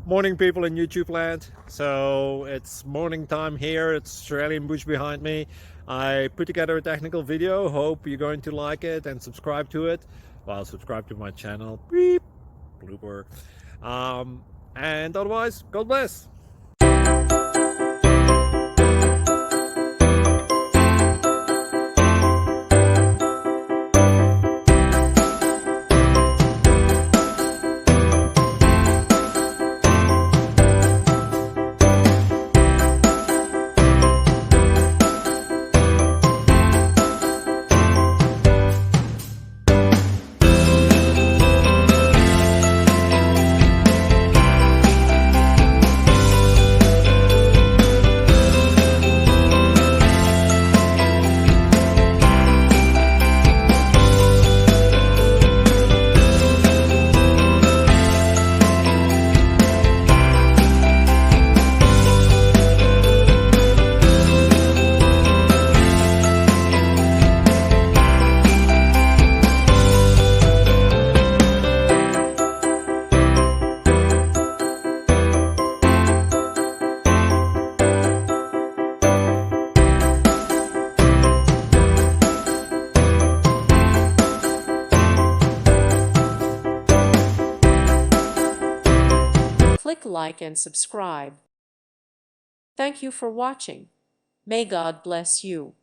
Morning, people in YouTube land. So it's morning time here. It's Australian bush behind me. I put together a technical video. Hope you're going to like it and subscribe to it. Well, subscribe to my channel. Beep. Blooper. And otherwise, God bless. Click like and subscribe. Thank you for watching. May God bless you.